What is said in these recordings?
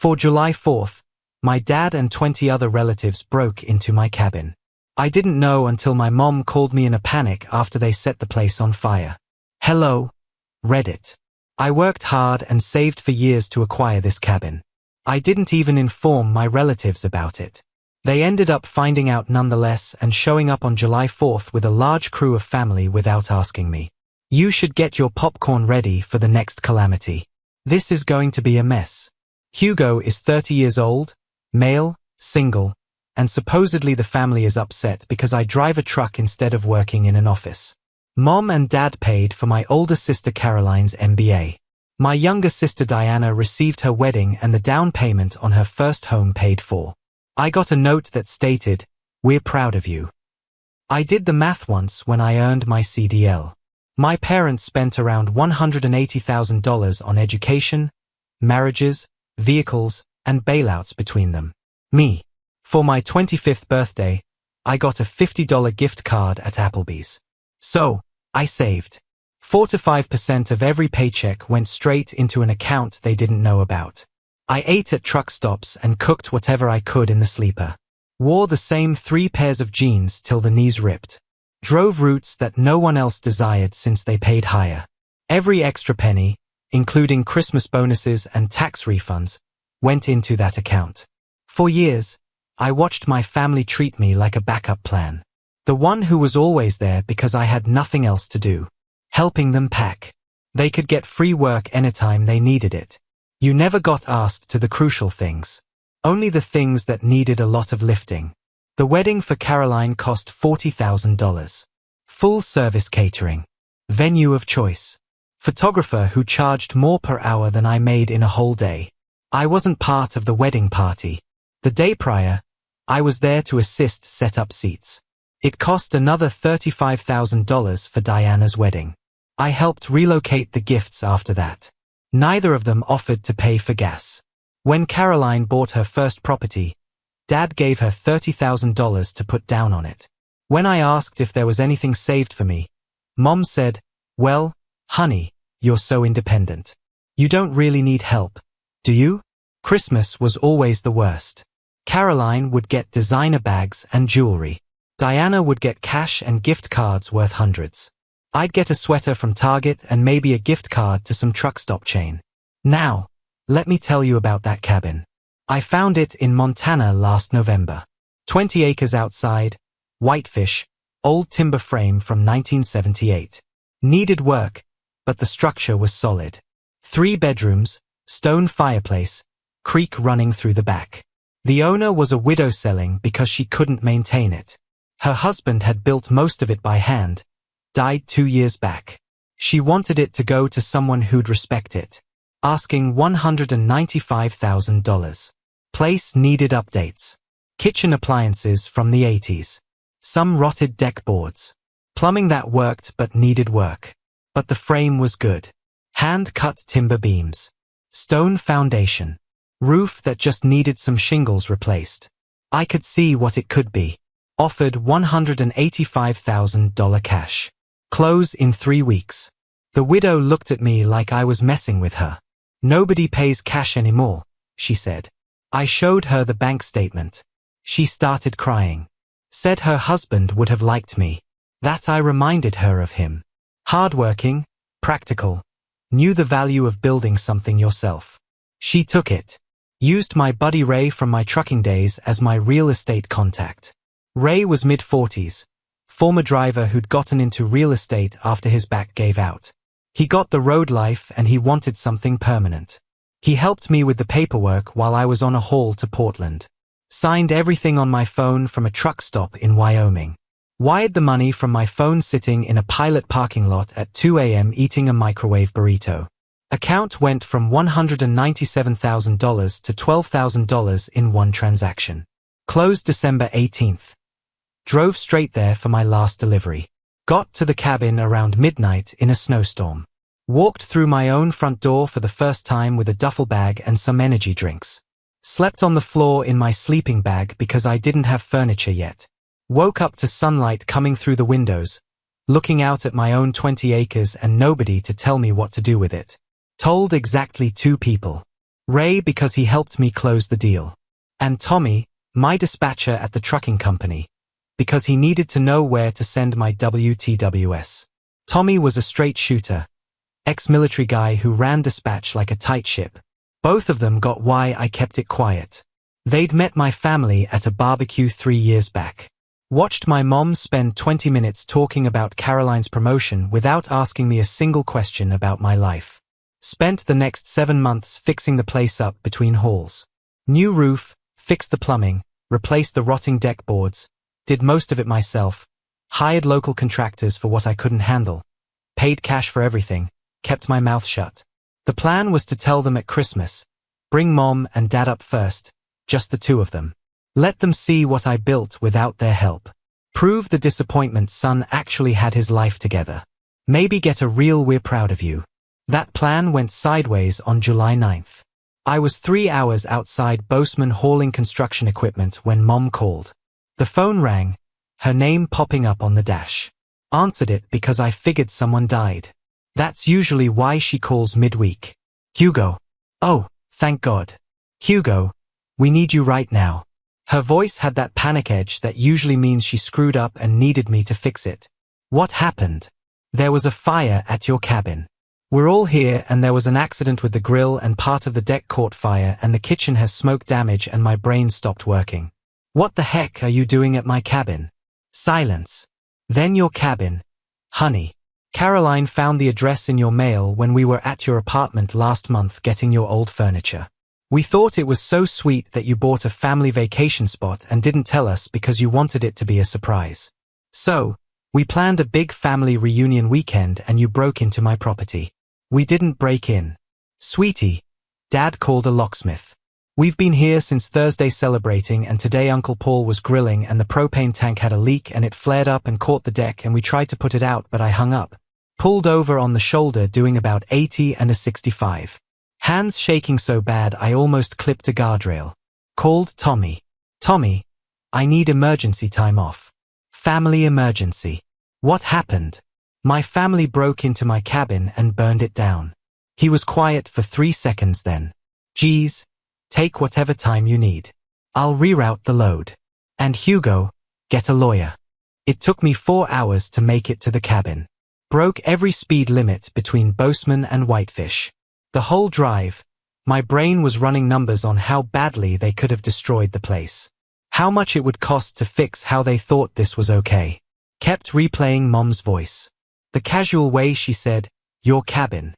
For July 4th, my dad and 20 other relatives broke into my cabin. I didn't know until my mom called me in a panic after they set the place on fire. Hello, Reddit. I worked hard and saved for years to acquire this cabin. I didn't even inform my relatives about it. They ended up finding out nonetheless and showing up on July 4th with a large crew of family without asking me. You should get your popcorn ready for the next calamity. This is going to be a mess. Hugo is 30 years old, male, single, and supposedly the family is upset because I drive a truck instead of working in an office. Mom and Dad paid for my older sister Caroline's MBA. My younger sister Diana received her wedding and the down payment on her first home paid for. I got a note that stated, "We're proud of you." I did the math once when I earned my CDL. My parents spent around $180,000 on education, marriages, vehicles, and bailouts between them. Me. For my 25th birthday, I got a $50 gift card at Applebee's. So, I saved. 4 to 5% of every paycheck went straight into an account they didn't know about. I ate at truck stops and cooked whatever I could in the sleeper. Wore the same 3 pairs of jeans till the knees ripped. Drove routes that no one else desired since they paid higher. Every extra penny, including Christmas bonuses and tax refunds, went into that account. For years, I watched my family treat me like a backup plan. The one who was always there because I had nothing else to do. Helping them pack. They could get free work anytime they needed it. You never got asked to the crucial things. Only the things that needed a lot of lifting. The wedding for Caroline cost $40,000. Full service catering. Venue of choice. Photographer who charged more per hour than I made in a whole day. I wasn't part of the wedding party. The day prior, I was there to assist set up seats. It cost another $35,000 for Diana's wedding. I helped relocate the gifts after that. Neither of them offered to pay for gas. When Caroline bought her first property, Dad gave her $30,000 to put down on it. When I asked if there was anything saved for me, Mom said, "Well, honey, you're so independent. You don't really need help, do you?" Christmas was always the worst. Caroline would get designer bags and jewelry. Diana would get cash and gift cards worth hundreds. I'd get a sweater from Target and maybe a gift card to some truck stop chain. Now, let me tell you about that cabin. I found it in Montana last November. 20 acres outside, whitefish, old timber frame from 1978. Needed work, but the structure was solid. 3 bedrooms, stone fireplace, creek running through the back. The owner was a widow selling because she couldn't maintain it. Her husband had built most of it by hand, died 2 years back. She wanted it to go to someone who'd respect it. Asking $195,000. Place needed updates. Kitchen appliances from the 80s. Some rotted deck boards. Plumbing that worked but needed work. But the frame was good. Hand-cut timber beams. Stone foundation. Roof that just needed some shingles replaced. I could see what it could be. Offered $185,000 cash. Close in 3 weeks. The widow looked at me like I was messing with her. "Nobody pays cash anymore," she said. I showed her the bank statement. She started crying. Said her husband would have liked me. That I reminded her of him. Hardworking, practical, knew the value of building something yourself. She took it. Used my buddy Ray from my trucking days as my real estate contact. Ray was mid-40s, former driver who'd gotten into real estate after his back gave out. He got the road life and he wanted something permanent. He helped me with the paperwork while I was on a haul to Portland. Signed everything on my phone from a truck stop in Wyoming. Wired the money from my phone sitting in a Pilot parking lot at 2 a.m. eating a microwave burrito. Account went from $197,000 to $12,000 in one transaction. Closed December 18th. Drove straight there for my last delivery. Got to the cabin around midnight in a snowstorm. Walked through my own front door for the first time with a duffel bag and some energy drinks. Slept on the floor in my sleeping bag because I didn't have furniture yet. Woke up to sunlight coming through the windows, looking out at my own 20 acres and nobody to tell me what to do with it. Told exactly 2 people. Ray because he helped me close the deal. And Tommy, my dispatcher at the trucking company, because he needed to know where to send my WTWS. Tommy was a straight shooter, ex-military guy who ran dispatch like a tight ship. Both of them got why I kept it quiet. They'd met my family at a barbecue 3 years back. Watched my mom spend 20 minutes talking about Caroline's promotion without asking me a single question about my life. Spent the next 7 months fixing the place up between halls. New roof, fixed the plumbing, replaced the rotting deck boards, did most of it myself, hired local contractors for what I couldn't handle, paid cash for everything, kept my mouth shut. The plan was to tell them at Christmas, bring Mom and Dad up first, just the two of them. Let them see what I built without their help. Prove the disappointment son actually had his life together. Maybe get a real "we're proud of you." That plan went sideways on July 9th. I was 3 hours outside Boseman hauling construction equipment when Mom called. The phone rang, her name popping up on the dash. Answered it because I figured someone died. That's usually why she calls midweek. Hugo. Oh, thank God. Hugo, we need you right now. Her voice had that panic edge that usually means she screwed up and needed me to fix it. What happened? There was a fire at your cabin. We're all here and there was an accident with the grill and part of the deck caught fire and the kitchen has smoke damage and my brain stopped working. What the heck are you doing at my cabin? Silence. Then your cabin. Honey. Caroline found the address in your mail when we were at your apartment last month getting your old furniture. We thought it was so sweet that you bought a family vacation spot and didn't tell us because you wanted it to be a surprise. So, we planned a big family reunion weekend and you broke into my property. We didn't break in. Sweetie, Dad called a locksmith. We've been here since Thursday celebrating and today Uncle Paul was grilling and the propane tank had a leak and it flared up and caught the deck and we tried to put it out but I hung up. Pulled over on the shoulder doing about 80 and a 65. Hands shaking so bad I almost clipped a guardrail. Called Tommy. Tommy, I need emergency time off. Family emergency. What happened? My family broke into my cabin and burned it down. He was quiet for 3 seconds then. Geez. Take whatever time you need. I'll reroute the load. And Hugo, get a lawyer. It took me 4 hours to make it to the cabin. Broke every speed limit between Boseman and Whitefish. The whole drive, my brain was running numbers on how badly they could have destroyed the place. How much it would cost to fix how they thought this was okay. Kept replaying Mom's voice. The casual way she said, your cabin.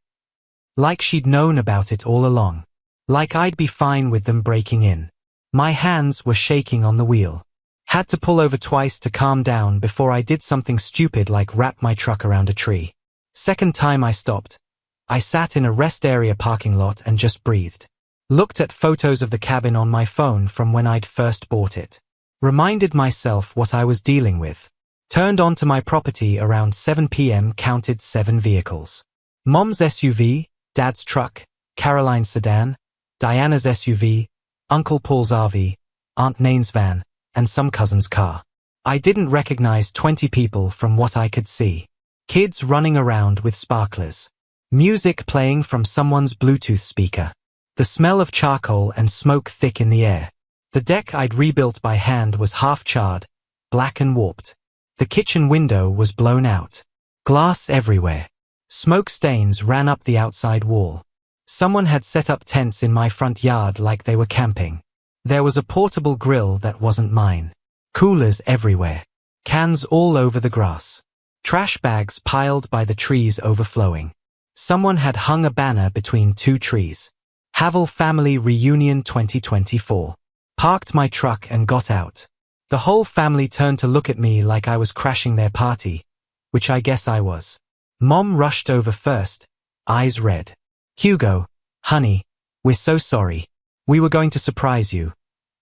Like she'd known about it all along. Like I'd be fine with them breaking in. My hands were shaking on the wheel. Had to pull over twice to calm down before I did something stupid like wrap my truck around a tree. Second time I stopped, I sat in a rest area parking lot and just breathed. Looked at photos of the cabin on my phone from when I'd first bought it. Reminded myself what I was dealing with. Turned onto my property around 7 p.m. counted 7 vehicles. Mom's SUV, Dad's truck, Caroline's sedan, Diana's SUV, Uncle Paul's RV, Aunt Nain's van, and some cousin's car. I didn't recognize 20 people from what I could see. Kids running around with sparklers. Music playing from someone's Bluetooth speaker. The smell of charcoal and smoke thick in the air. The deck I'd rebuilt by hand was half charred, black and warped. The kitchen window was blown out. Glass everywhere. Smoke stains ran up the outside wall. Someone had set up tents in my front yard like they were camping. There was a portable grill that wasn't mine. Coolers everywhere. Cans all over the grass. Trash bags piled by the trees overflowing. Someone had hung a banner between 2 trees. Havel Family Reunion 2024. Parked my truck and got out. The whole family turned to look at me like I was crashing their party, which I guess I was. Mom rushed over first, eyes red. Hugo, honey, we're so sorry. We were going to surprise you.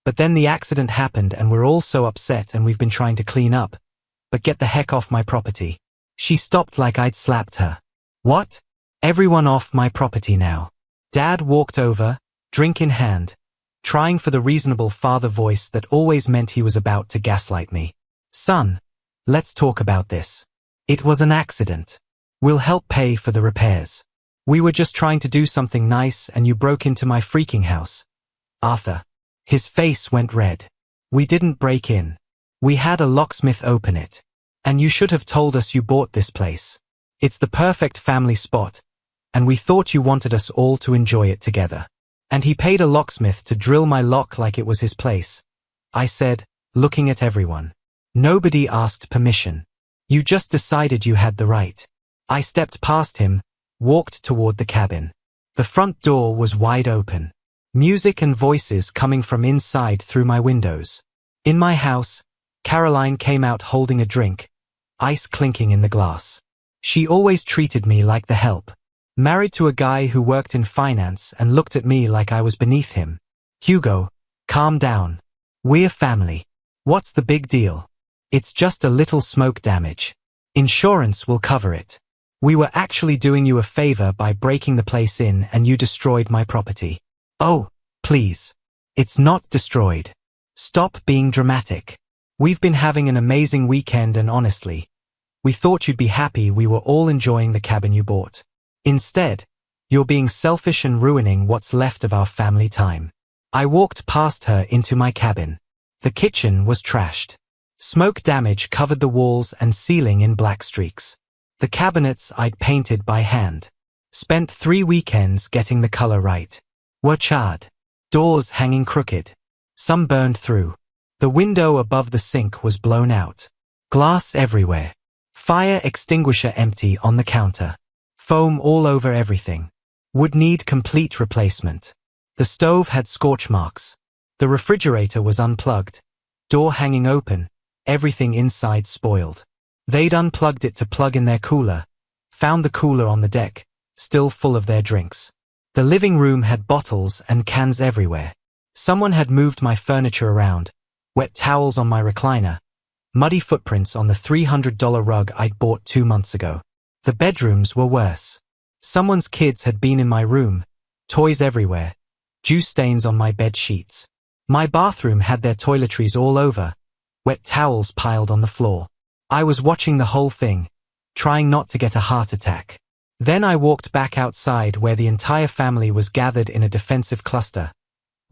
But then the accident happened and we're all so upset and we've been trying to clean up. But get the heck off my property. She stopped like I'd slapped her. What? Everyone off my property now. Dad walked over, drink in hand, trying for the reasonable father voice that always meant he was about to gaslight me. Son, let's talk about this. It was an accident. We'll help pay for the repairs. We were just trying to do something nice and you broke into my freaking house. Arthur. His face went red. We didn't break in. We had a locksmith open it. And you should have told us you bought this place. It's the perfect family spot. And we thought you wanted us all to enjoy it together. And he paid a locksmith to drill my lock like it was his place. I said, looking at everyone. Nobody asked permission. You just decided you had the right. I stepped past him, walked toward the cabin. The front door was wide open. Music and voices coming from inside through my windows. In my house, Caroline came out holding a drink, ice clinking in the glass. She always treated me like the help. Married to a guy who worked in finance and looked at me like I was beneath him. Hugo, calm down. We're family. What's the big deal? It's just a little smoke damage. Insurance will cover it. We were actually doing you a favor by breaking the place in and you destroyed my property. Oh, please. It's not destroyed. Stop being dramatic. We've been having an amazing weekend and honestly, we thought you'd be happy we were all enjoying the cabin you bought. Instead, you're being selfish and ruining what's left of our family time. I walked past her into my cabin. The kitchen was trashed. Smoke damage covered the walls and ceiling in black streaks. The cabinets I'd painted by hand. Spent 3 weekends getting the color right. Were charred. Doors hanging crooked. Some burned through. The window above the sink was blown out. Glass everywhere. Fire extinguisher empty on the counter. Foam all over everything. Would need complete replacement. The stove had scorch marks. The refrigerator was unplugged. Door hanging open. Everything inside spoiled. They'd unplugged it to plug in their cooler. Found the cooler on the deck, still full of their drinks. The living room had bottles and cans everywhere. Someone had moved my furniture around. Wet towels on my recliner. Muddy footprints on the $300 rug I'd bought 2 months ago. The bedrooms were worse. Someone's kids had been in my room. Toys everywhere. Juice stains on my bed sheets. My bathroom had their toiletries all over. Wet towels piled on the floor. I was watching the whole thing, trying not to get a heart attack. Then I walked back outside where the entire family was gathered in a defensive cluster,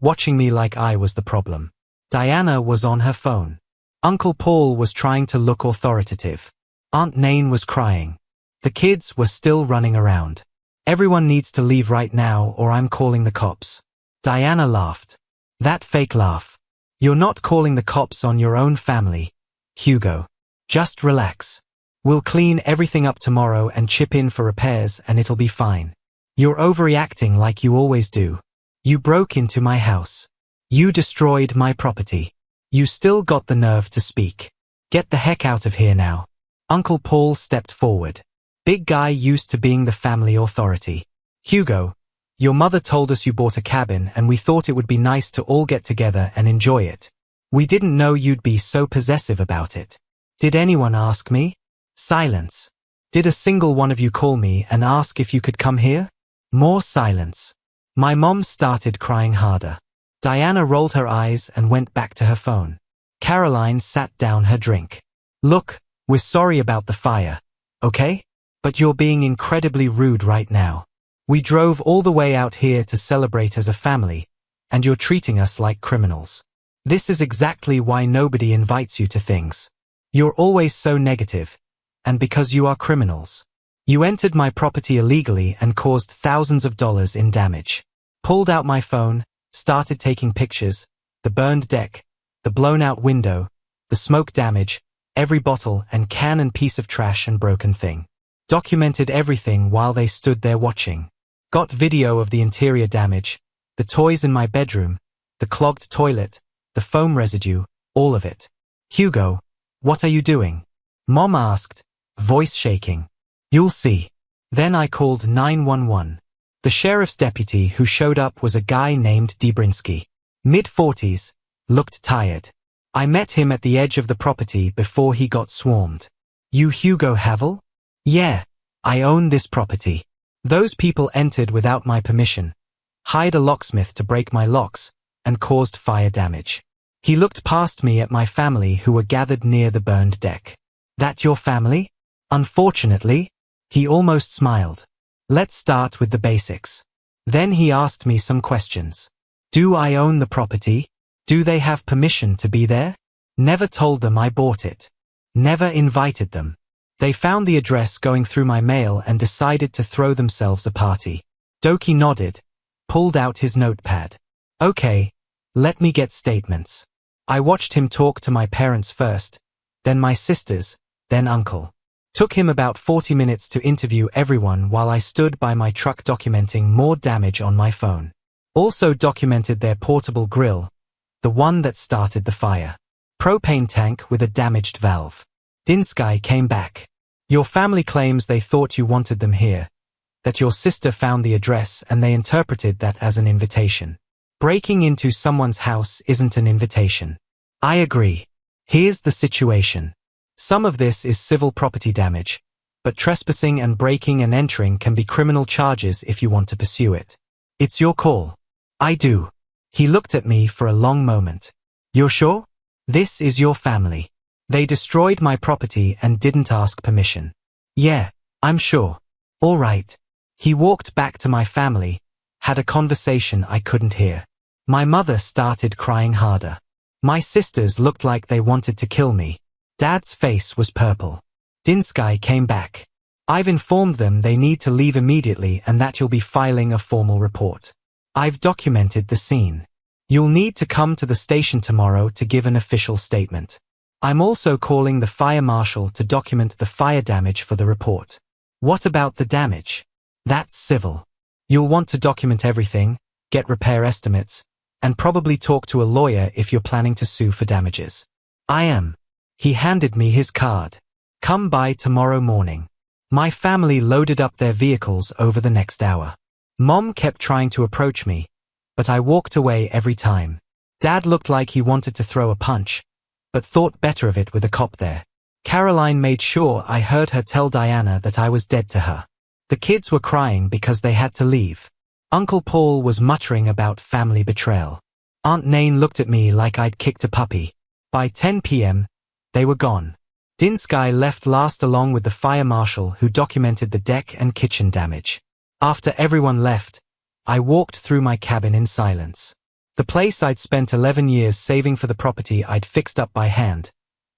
watching me like I was the problem. Diana was on her phone. Uncle Paul was trying to look authoritative. Aunt Nain was crying. The kids were still running around. Everyone needs to leave right now or I'm calling the cops. Diana laughed. That fake laugh. You're not calling the cops on your own family, Hugo. Just relax. We'll clean everything up tomorrow and chip in for repairs and it'll be fine. You're overreacting like you always do. You broke into my house. You destroyed my property. You still got the nerve to speak. Get the heck out of here now. Uncle Paul stepped forward. Big guy used to being the family authority. Hugo, your mother told us you bought a cabin and we thought it would be nice to all get together and enjoy it. We didn't know you'd be so possessive about it. Did anyone ask me? Silence. Did a single one of you call me and ask if you could come here? More silence. My mom started crying harder. Diana rolled her eyes and went back to her phone. Caroline sat down her drink. Look, we're sorry about the fire, okay? But you're being incredibly rude right now. We drove all the way out here to celebrate as a family, and you're treating us like criminals. This is exactly why nobody invites you to things. You're always so negative, and because you are criminals. You entered my property illegally and caused thousands of dollars in damage. Pulled out my phone, started taking pictures, the burned deck, the blown out window, the smoke damage, every bottle and can and piece of trash and broken thing. Documented everything while they stood there watching. Got video of the interior damage, the toys in my bedroom, the clogged toilet, the foam residue, all of it. Hugo, what are you doing? Mom asked, voice shaking. You'll see. Then I called 911. The sheriff's deputy who showed up was a guy named Debrinsky. Mid-40s, looked tired. I met him at the edge of the property before he got swarmed. You Hugo Havel? Yeah, I own this property. Those people entered without my permission, hired a locksmith to break my locks, and caused fire damage. He looked past me at my family who were gathered near the burned deck. That your family? Unfortunately, he almost smiled. Let's start with the basics. Then he asked me some questions. Do I own the property? Do they have permission to be there? Never told them I bought it. Never invited them. They found the address going through my mail and decided to throw themselves a party. Doki nodded, pulled out his notepad. Okay, let me get statements. I watched him talk to my parents first, then my sisters, then uncle. Took him about 40 minutes to interview everyone while I stood by my truck documenting more damage on my phone. Also documented their portable grill, the one that started the fire. Propane tank with a damaged valve. Dinsky came back. Your family claims they thought you wanted them here, that your sister found the address and they interpreted that as an invitation. Breaking into someone's house isn't an invitation. I agree. Here's the situation. Some of this is civil property damage, but trespassing and breaking and entering can be criminal charges if you want to pursue it. It's your call. I do. He looked at me for a long moment. You're sure? This is your family. They destroyed my property and didn't ask permission. Yeah, I'm sure. All right. He walked back to my family, had a conversation I couldn't hear. My mother started crying harder. My sisters looked like they wanted to kill me. Dad's face was purple. Dinsky came back. I've informed them they need to leave immediately and that you'll be filing a formal report. I've documented the scene. You'll need to come to the station tomorrow to give an official statement. I'm also calling the fire marshal to document the fire damage for the report. What about the damage? That's civil. You'll want to document everything, get repair estimates, and probably talk to a lawyer if you're planning to sue for damages. I am. He handed me his card. Come by tomorrow morning. My family loaded up their vehicles over the next hour. Mom kept trying to approach me, but I walked away every time. Dad looked like he wanted to throw a punch, but thought better of it with a cop there. Caroline made sure I heard her tell Diana that I was dead to her. The kids were crying because they had to leave. Uncle Paul was muttering about family betrayal. Aunt Nain looked at me like I'd kicked a puppy. By 10 p.m., they were gone. Dinsky left last along with the fire marshal who documented the deck and kitchen damage. After everyone left, I walked through my cabin in silence. The place I'd spent 11 years saving for the property I'd fixed up by hand.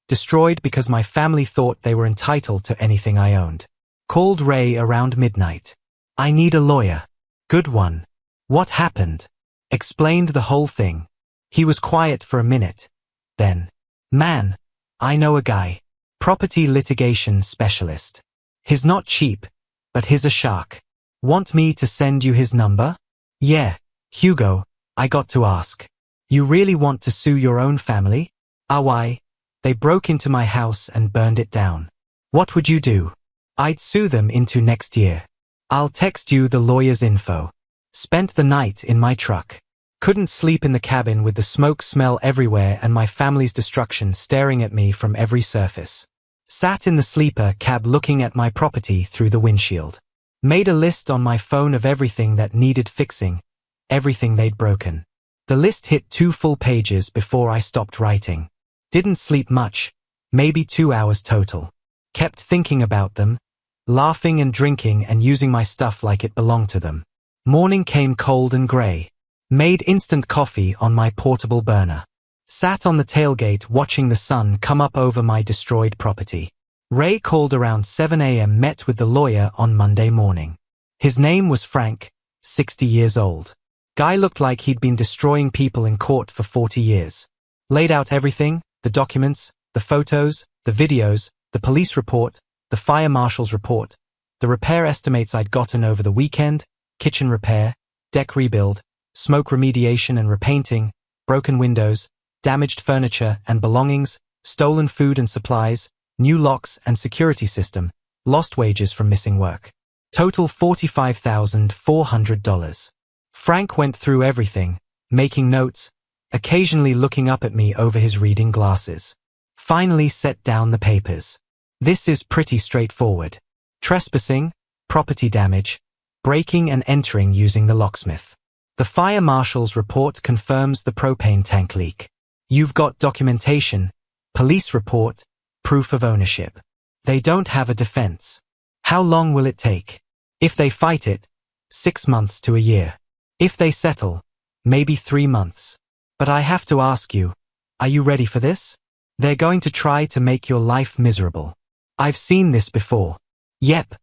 Destroyed because my family thought they were entitled to anything I owned. Called Ray around midnight. I need a lawyer. Good one. What happened? Explained the whole thing. He was quiet for a minute. Then, man, I know a guy. Property litigation specialist. He's not cheap, but he's a shark. Want me to send you his number? Yeah, Hugo, I got to ask. You really want to sue your own family? Ah, why? They broke into my house and burned it down. What would you do? I'd sue them into next year. I'll text you the lawyer's info. Spent the night in my truck. Couldn't sleep in the cabin with the smoke smell everywhere and my family's destruction staring at me from every surface. Sat in the sleeper cab looking at my property through the windshield. Made a list on my phone of everything that needed fixing, everything they'd broken. The list hit 2 full pages before I stopped writing. Didn't sleep much, maybe 2 hours total. Kept thinking about them, laughing and drinking and using my stuff like it belonged to them. Morning came cold and grey. Made instant coffee on my portable burner. Sat on the tailgate watching the sun come up over my destroyed property. Ray called around 7 a.m. Met with the lawyer on Monday morning. His name was Frank, 60 years old. Guy looked like he'd been destroying people in court for 40 years. Laid out everything, the documents, the photos, the videos, the police report, the fire marshal's report, the repair estimates I'd gotten over the weekend, kitchen repair, deck rebuild, smoke remediation and repainting, broken windows, damaged furniture and belongings, stolen food and supplies, new locks and security system, lost wages from missing work. Total $45,400. Frank went through everything, making notes, occasionally looking up at me over his reading glasses. Finally set down the papers. This is pretty straightforward. Trespassing, property damage, breaking and entering using the locksmith. The fire marshal's report confirms the propane tank leak. You've got documentation, police report, proof of ownership. They don't have a defense. How long will it take? If they fight it, 6 months to a year. If they settle, maybe 3 months. But I have to ask you, are you ready for this? They're going to try to make your life miserable. I've seen this before. Yep,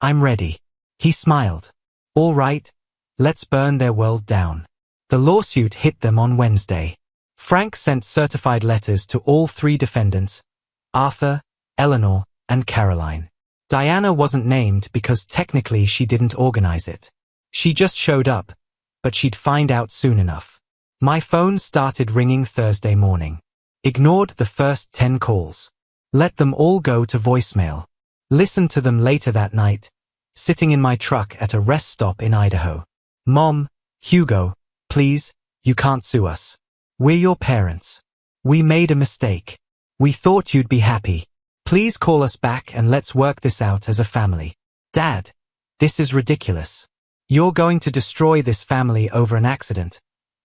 I'm ready. He smiled. All right, let's burn their world down. The lawsuit hit them on Wednesday. Frank sent certified letters to all 3 defendants, Arthur, Eleanor, and Caroline. Diana wasn't named because technically she didn't organize it. She just showed up, but she'd find out soon enough. My phone started ringing Thursday morning. Ignored the first 10 calls. Let them all go to voicemail. Listened to them later that night, sitting in my truck at a rest stop in Idaho. Mom, Hugo, please, you can't sue us. We're your parents. We made a mistake. We thought you'd be happy. Please call us back and let's work this out as a family. Dad, this is ridiculous. You're going to destroy this family over an accident,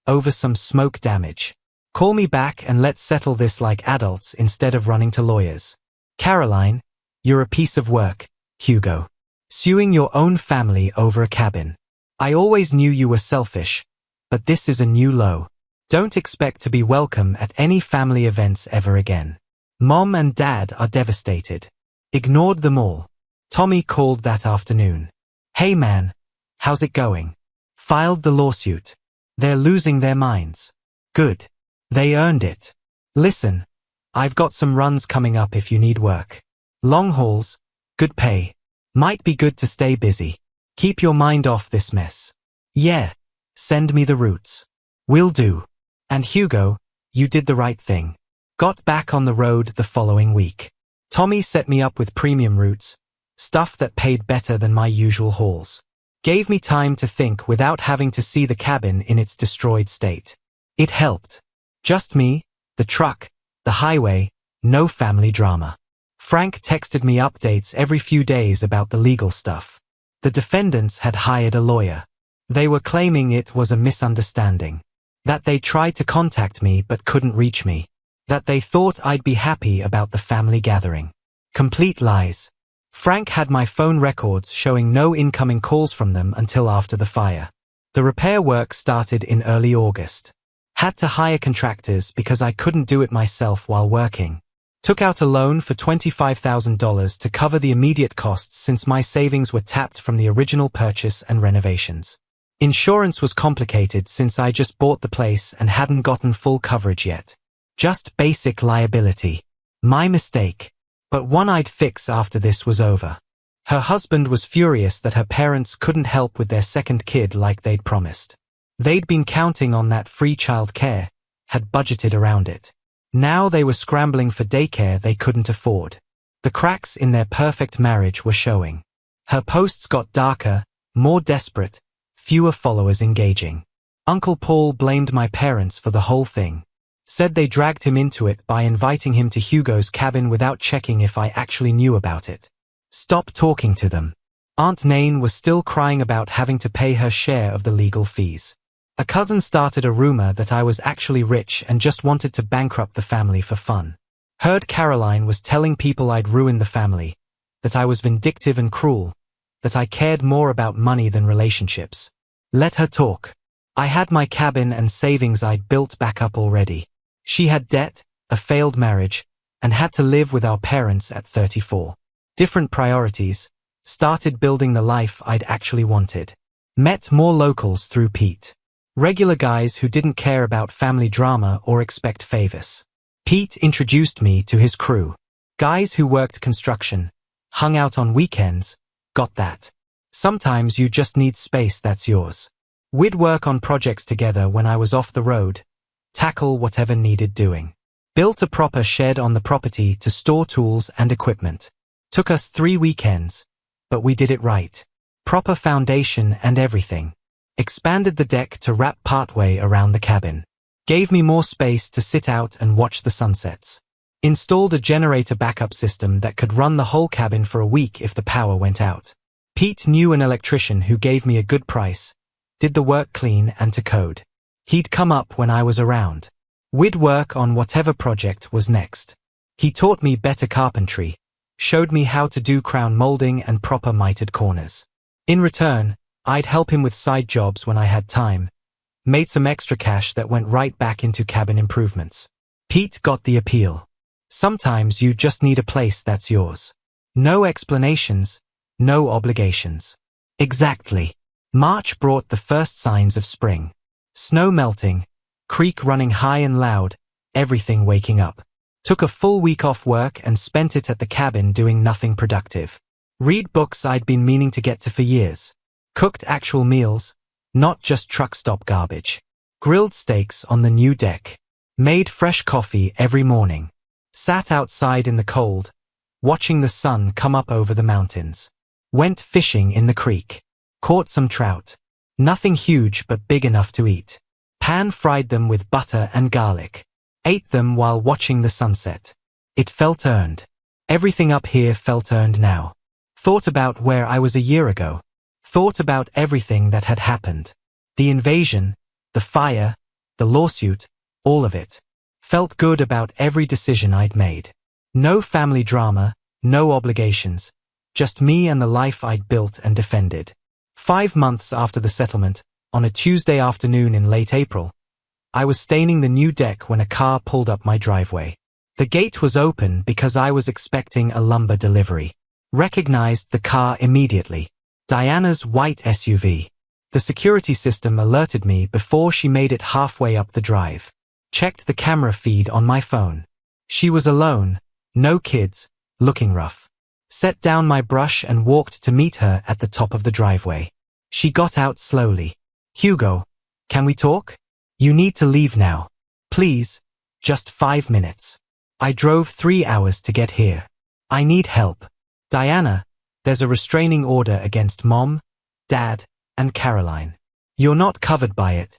over some smoke damage. Call me back and let's settle this like adults instead of running to lawyers. Caroline, you're a piece of work, Hugo. Suing your own family over a cabin. I always knew you were selfish, but this is a new low. Don't expect to be welcome at any family events ever again. Mom and Dad are devastated. Ignored them all. Tommy called that afternoon. Hey man, how's it going? Filed the lawsuit. They're losing their minds. Good. They earned it. Listen, I've got some runs coming up if you need work. Long hauls, good pay. Might be good to stay busy. Keep your mind off this mess. Yeah, send me the routes. Will do. And Hugo, you did the right thing. Got back on the road the following week. Tommy set me up with premium routes, stuff that paid better than my usual hauls. Gave me time to think without having to see the cabin in its destroyed state. It helped. Just me, the truck, the highway, no family drama. Frank texted me updates every few days about the legal stuff. The defendants had hired a lawyer. They were claiming it was a misunderstanding. That they tried to contact me but couldn't reach me. That they thought I'd be happy about the family gathering. Complete lies. Frank had my phone records showing no incoming calls from them until after the fire. The repair work started in early August. Had to hire contractors because I couldn't do it myself while working. Took out a loan for $25,000 to cover the immediate costs since my savings were tapped from the original purchase and renovations. Insurance was complicated since I just bought the place and hadn't gotten full coverage yet. Just basic liability. My mistake. But one I'd fix after this was over. Her husband was furious that her parents couldn't help with their second kid like they'd promised. They'd been counting on that free child care, had budgeted around it. Now they were scrambling for daycare they couldn't afford. The cracks in their perfect marriage were showing. Her posts got darker, more desperate, fewer followers engaging. Uncle Paul blamed my parents for the whole thing. Said they dragged him into it by inviting him to Hugo's cabin without checking if I actually knew about it. Stop talking to them. Aunt Nain was still crying about having to pay her share of the legal fees. A cousin started a rumor that I was actually rich and just wanted to bankrupt the family for fun. Heard Caroline was telling people I'd ruined the family, that I was vindictive and cruel, that I cared more about money than relationships. Let her talk. I had my cabin and savings I'd built back up already. She had debt, a failed marriage, and had to live with our parents at 34. Different priorities. Started building the life I'd actually wanted. Met more locals through Pete. Regular guys who didn't care about family drama or expect favors. Pete introduced me to his crew. Guys who worked construction, hung out on weekends, got that. Sometimes you just need space that's yours. We'd work on projects together when I was off the road, tackle whatever needed doing. Built a proper shed on the property to store tools and equipment. Took us 3 weekends, but we did it right. Proper foundation and everything. Expanded the deck to wrap partway around the cabin. Gave me more space to sit out and watch the sunsets. Installed a generator backup system that could run the whole cabin for a week if the power went out. Pete knew an electrician who gave me a good price, did the work clean and to code. He'd come up when I was around. We'd work on whatever project was next. He taught me better carpentry, showed me how to do crown molding and proper mitered corners. In return, I'd help him with side jobs when I had time, made some extra cash that went right back into cabin improvements. Pete got the appeal. Sometimes you just need a place that's yours. No explanations, no obligations. Exactly. March brought the first signs of spring. Snow melting, creek running high and loud, everything waking up. Took a full week off work and spent it at the cabin doing nothing productive. Read books I'd been meaning to get to for years. Cooked actual meals, not just truck stop garbage. Grilled steaks on the new deck. Made fresh coffee every morning. Sat outside in the cold, watching the sun come up over the mountains. Went fishing in the creek. Caught some trout. Nothing huge but big enough to eat. Pan-fried them with butter and garlic. Ate them while watching the sunset. It felt earned. Everything up here felt earned now. Thought about where I was a year ago. Thought about everything that had happened. The invasion, the fire, the lawsuit, all of it. Felt good about every decision I'd made. No family drama, no obligations. Just me and the life I'd built and defended. 5 months after the settlement, on a Tuesday afternoon in late April, I was staining the new deck when a car pulled up my driveway. The gate was open because I was expecting a lumber delivery. Recognized the car immediately. Diana's white SUV. The security system alerted me before she made it halfway up the drive. Checked the camera feed on my phone. She was alone, no kids, looking rough. Set down my brush and walked to meet her at the top of the driveway. She got out slowly. Hugo, can we talk? You need to leave now. Please, just 5 minutes. I drove 3 hours to get here. I need help. Diana, there's a restraining order against Mom, Dad, and Caroline. You're not covered by it,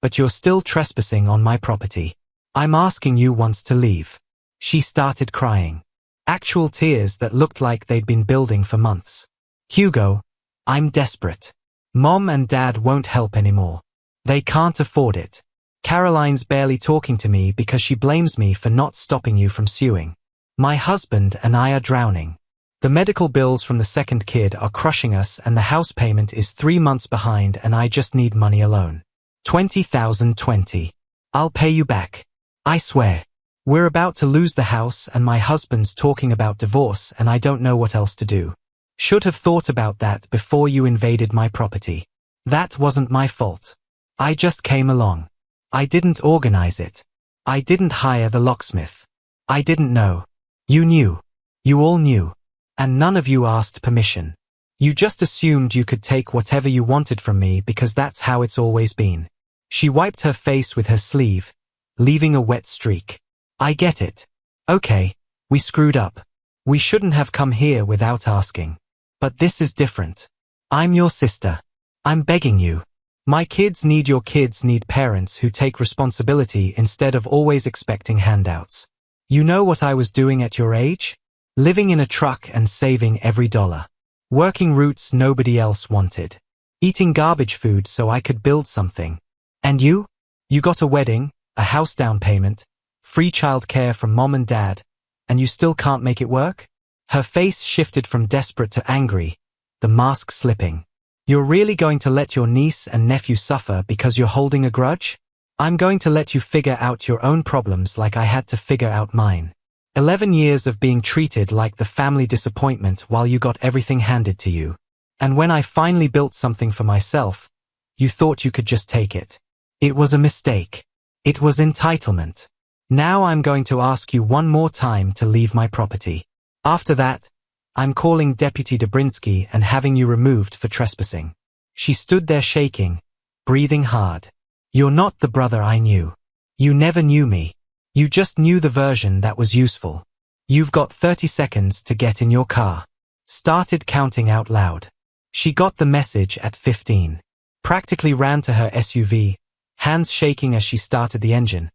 but you're still trespassing on my property. I'm asking you once to leave. She started crying. Actual tears that looked like they'd been building for months. Hugo, I'm desperate. Mom and Dad won't help anymore. They can't afford it. Caroline's barely talking to me because she blames me for not stopping you from suing. My husband and I are drowning. The medical bills from the second kid are crushing us and the house payment is 3 months behind and I just need money alone. 20,020. I'll pay you back. I swear. We're about to lose the house and my husband's talking about divorce and I don't know what else to do. Should have thought about that before you invaded my property. That wasn't my fault. I just came along. I didn't organize it. I didn't hire the locksmith. I didn't know. You knew. You all knew. And none of you asked permission. You just assumed you could take whatever you wanted from me because that's how it's always been. She wiped her face with her sleeve, leaving a wet streak. I get it. Okay, we screwed up. We shouldn't have come here without asking. But this is different. I'm your sister. I'm begging you. My kids need your kids need parents who take responsibility instead of always expecting handouts. You know what I was doing at your age? Living in a truck and saving every dollar. Working routes nobody else wanted. Eating garbage food so I could build something. And you? You got a wedding, a house down payment, free childcare from Mom and Dad, and you still can't make it work? Her face shifted from desperate to angry, the mask slipping. You're really going to let your niece and nephew suffer because you're holding a grudge? I'm going to let you figure out your own problems like I had to figure out mine. 11 years of being treated like the family disappointment while you got everything handed to you. And when I finally built something for myself, you thought you could just take it. It was a mistake. It was entitlement. Now I'm going to ask you one more time to leave my property. After that, I'm calling Deputy Dobrinsky and having you removed for trespassing. She stood there shaking, breathing hard. You're not the brother I knew. You never knew me. You just knew the version that was useful. You've got 30 seconds to get in your car. Started counting out loud. She got the message at 15. Practically ran to her SUV, hands shaking as she started the engine.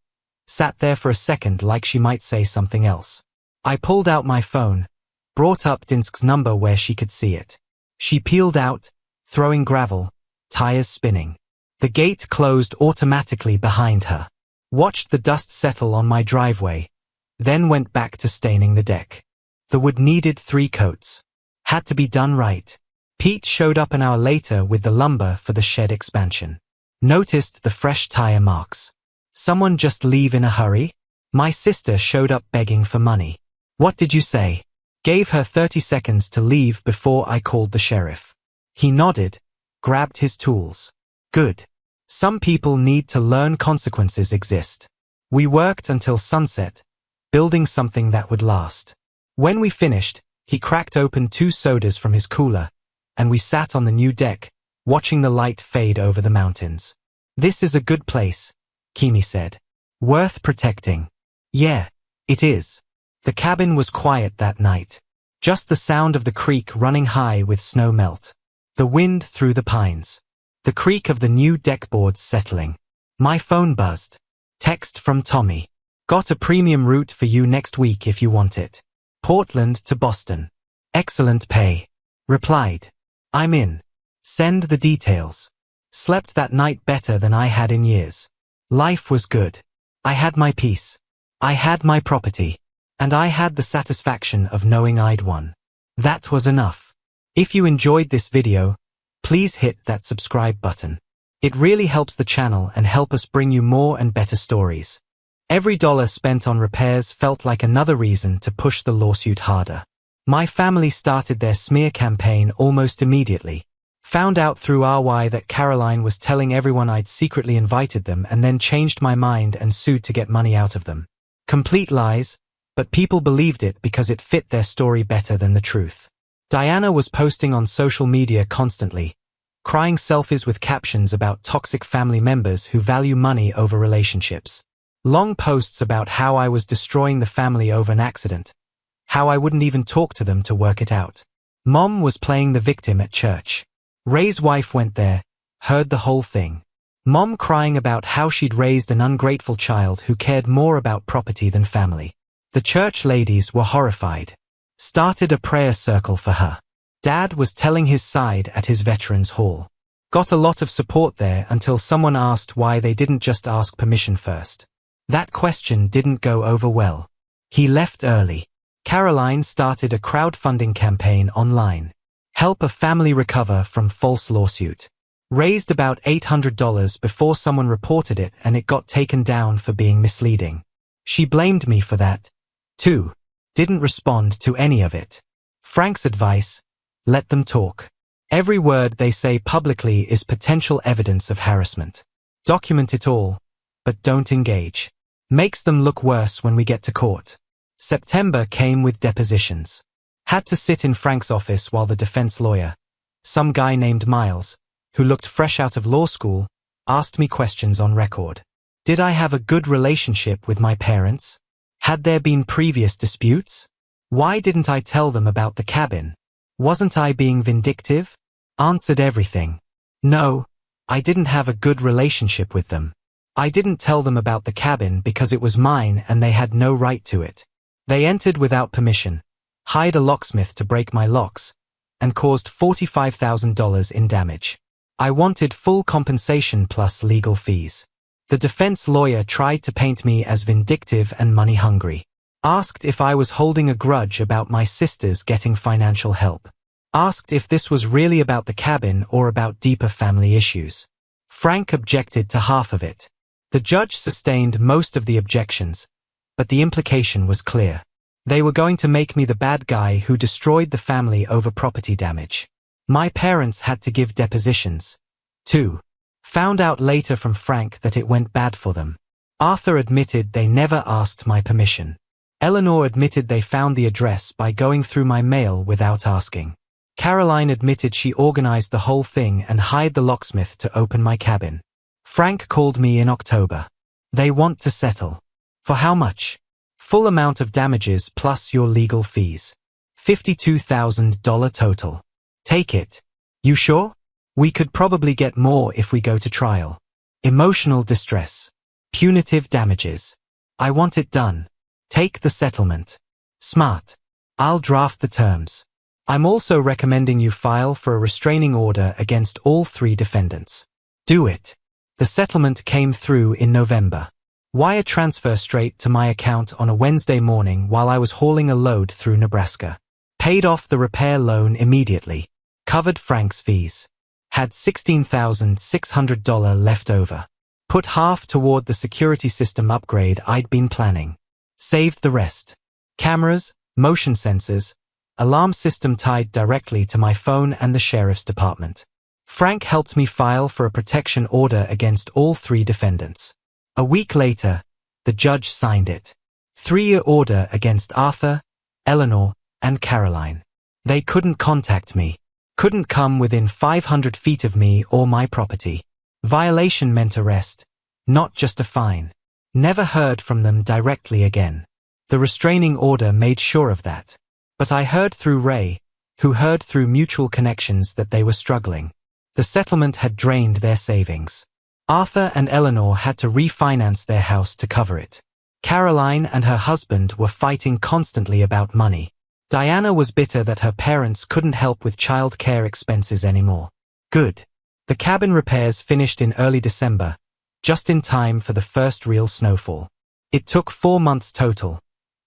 Sat there for a second like she might say something else. I pulled out my phone, brought up Dinsk's number where she could see it. She peeled out, throwing gravel, tires spinning. The gate closed automatically behind her. Watched the dust settle on my driveway, then went back to staining the deck. The wood needed 3 coats. Had to be done right. Pete showed up an hour later with the lumber for the shed expansion. Noticed the fresh tire marks. Someone just leave in a hurry? My sister showed up begging for money. What did you say? Gave her 30 seconds to leave before I called the sheriff. He nodded, grabbed his tools. Good. Some people need to learn consequences exist. We worked until sunset, building something that would last. When we finished, he cracked open 2 sodas from his cooler, and we sat on the new deck, watching the light fade over the mountains. This is a good place, Kimi said. Worth protecting. Yeah, it is. The cabin was quiet that night. Just the sound of the creek running high with snow melt. The wind through the pines. The creak of the new deckboards settling. My phone buzzed. Text from Tommy. Got a premium route for you next week if you want it. Portland to Boston. Excellent pay. Replied. I'm in. Send the details. Slept that night better than I had in years. Life was good. I had my peace. I had my property. And I had the satisfaction of knowing I'd won. That was enough. If you enjoyed this video, please hit that subscribe button. It really helps the channel and help us bring you more and better stories. Every dollar spent on repairs felt like another reason to push the lawsuit harder. My family started their smear campaign almost immediately. Found out through RY that Caroline was telling everyone I'd secretly invited them and then changed my mind and sued to get money out of them. Complete lies, but people believed it because it fit their story better than the truth. Diana was posting on social media constantly, crying selfies with captions about toxic family members who value money over relationships. Long posts about how I was destroying the family over an accident, how I wouldn't even talk to them to work it out. Mom was playing the victim at church. Ray's wife went there, heard the whole thing. Mom crying about how she'd raised an ungrateful child who cared more about property than family. The church ladies were horrified. Started a prayer circle for her. Dad was telling his side at his veterans hall. Got a lot of support there until someone asked why they didn't just ask permission first. That question didn't go over well. He left early. Caroline started a crowdfunding campaign online. Help a family recover from false lawsuit. Raised about $800 before someone reported it and it got taken down for being misleading. She blamed me for that, too. Didn't respond to any of it. Frank's advice: let them talk. Every word they say publicly is potential evidence of harassment. Document it all, but don't engage. Makes them look worse when we get to court. September came with depositions. Had to sit in Frank's office while the defense lawyer, some guy named Miles, who looked fresh out of law school, asked me questions on record. Did I have a good relationship with my parents? Had there been previous disputes? Why didn't I tell them about the cabin? Wasn't I being vindictive? Answered everything. No, I didn't have a good relationship with them. I didn't tell them about the cabin because it was mine and they had no right to it. They entered without permission, hired a locksmith to break my locks, and caused $45,000 in damage. I wanted full compensation plus legal fees. The defense lawyer tried to paint me as vindictive and money-hungry. Asked if I was holding a grudge about my sisters getting financial help. Asked if this was really about the cabin or about deeper family issues. Frank objected to half of it. The judge sustained most of the objections, but the implication was clear. They were going to make me the bad guy who destroyed the family over property damage. My parents had to give depositions, too. Found out later from Frank that it went bad for them. Arthur admitted they never asked my permission. Eleanor admitted they found the address by going through my mail without asking. Caroline admitted she organized the whole thing and hired the locksmith to open my cabin. Frank called me in October. They want to settle. For how much? Full amount of damages plus your legal fees. $52,000 total. Take it. You sure? We could probably get more if we go to trial. Emotional distress. Punitive damages. I want it done. Take the settlement. Smart. I'll draft the terms. I'm also recommending you file for a restraining order against all 3 defendants. Do it. The settlement came through in November. Wire transfer straight to my account on a Wednesday morning while I was hauling a load through Nebraska. Paid off the repair loan immediately. Covered Frank's fees. Had $16,600 left over. Put half toward the security system upgrade I'd been planning. Saved the rest. Cameras, motion sensors, alarm system tied directly to my phone and the sheriff's department. Frank helped me file for a protection order against all 3 defendants. A week later, the judge signed it. 3-year order against Arthur, Eleanor, and Caroline. They couldn't contact me. Couldn't come within 500 feet of me or my property. Violation meant arrest, not just a fine. Never heard from them directly again. The restraining order made sure of that. But I heard through Ray, who heard through mutual connections, that they were struggling. The settlement had drained their savings. Arthur and Eleanor had to refinance their house to cover it. Caroline and her husband were fighting constantly about money. Diana was bitter that her parents couldn't help with child care expenses anymore. Good. The cabin repairs finished in early December, just in time for the first real snowfall. It took 4 months total,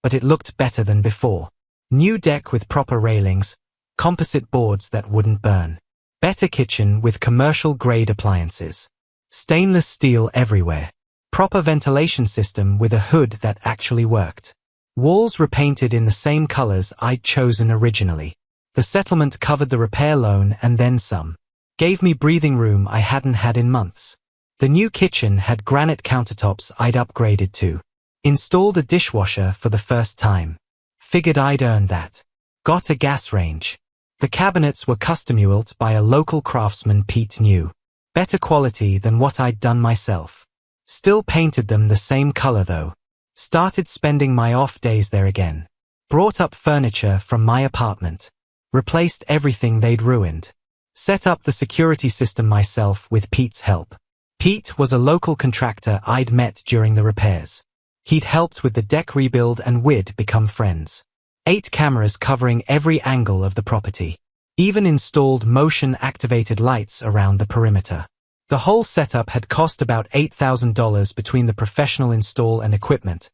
but it looked better than before. New deck with proper railings, composite boards that wouldn't burn. Better kitchen with commercial-grade appliances. Stainless steel everywhere. Proper ventilation system with a hood that actually worked. Walls repainted in the same colors I'd chosen originally. The settlement covered the repair loan and then some. Gave me breathing room I hadn't had in months. The new kitchen had granite countertops I'd upgraded to. Installed a dishwasher for the first time. Figured I'd earned that. Got a gas range. The cabinets were custom-built by a local craftsman Pete New. Better quality than what I'd done myself. Still painted them the same color though. Started spending my off days there again. Brought up furniture from my apartment. Replaced everything they'd ruined. Set up the security system myself with Pete's help. Pete was a local contractor I'd met during the repairs. He'd helped with the deck rebuild and we'd become friends. 8 cameras covering every angle of the property. Even installed motion-activated lights around the perimeter. The whole setup had cost about $8,000 between the professional install and equipment,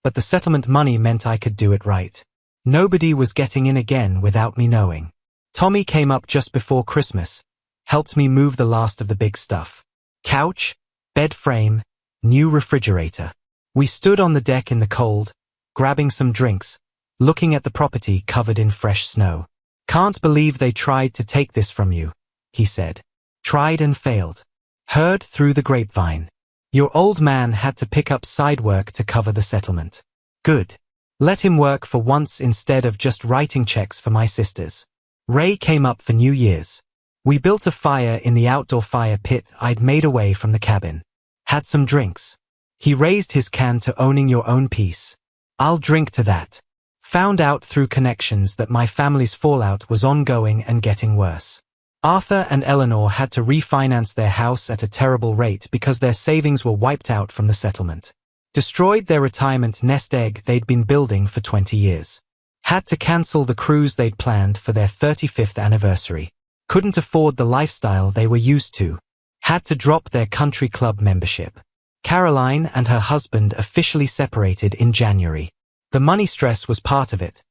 but the settlement money meant I could do it right. Nobody was getting in again without me knowing. Tommy came up just before Christmas, helped me move the last of the big stuff. Couch, bed frame, new refrigerator. We stood on the deck in the cold, grabbing some drinks, looking at the property covered in fresh snow. Can't believe they tried to take this from you, he said. Tried and failed. Heard through the grapevine. Your old man had to pick up side work to cover the settlement. Good. Let him work for once instead of just writing checks for my sisters. Ray came up for New Year's. We built a fire in the outdoor fire pit I'd made away from the cabin. Had some drinks. He raised his can to owning your own peace. I'll drink to that. Found out through connections that my family's fallout was ongoing and getting worse. Arthur and Eleanor had to refinance their house at a terrible rate because their savings were wiped out from the settlement. Destroyed their retirement nest egg they'd been building for 20 years. Had to cancel the cruise they'd planned for their 35th anniversary. Couldn't afford the lifestyle they were used to. Had to drop their country club membership. Caroline and her husband officially separated in January. The money stress was part of it,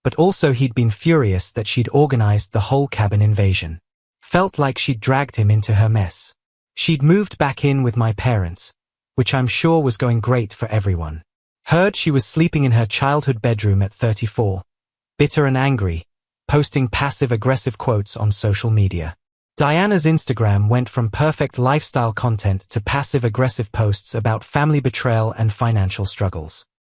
but also he'd been furious that she'd organized the whole cabin invasion. Felt like she'd dragged him into her mess. She'd moved back in with my parents, which I'm sure was going great for everyone. Heard she was sleeping in her childhood bedroom at 34, bitter and angry, posting passive-aggressive quotes on social media. Diana's Instagram went from perfect lifestyle content to passive-aggressive posts about family betrayal and financial struggles.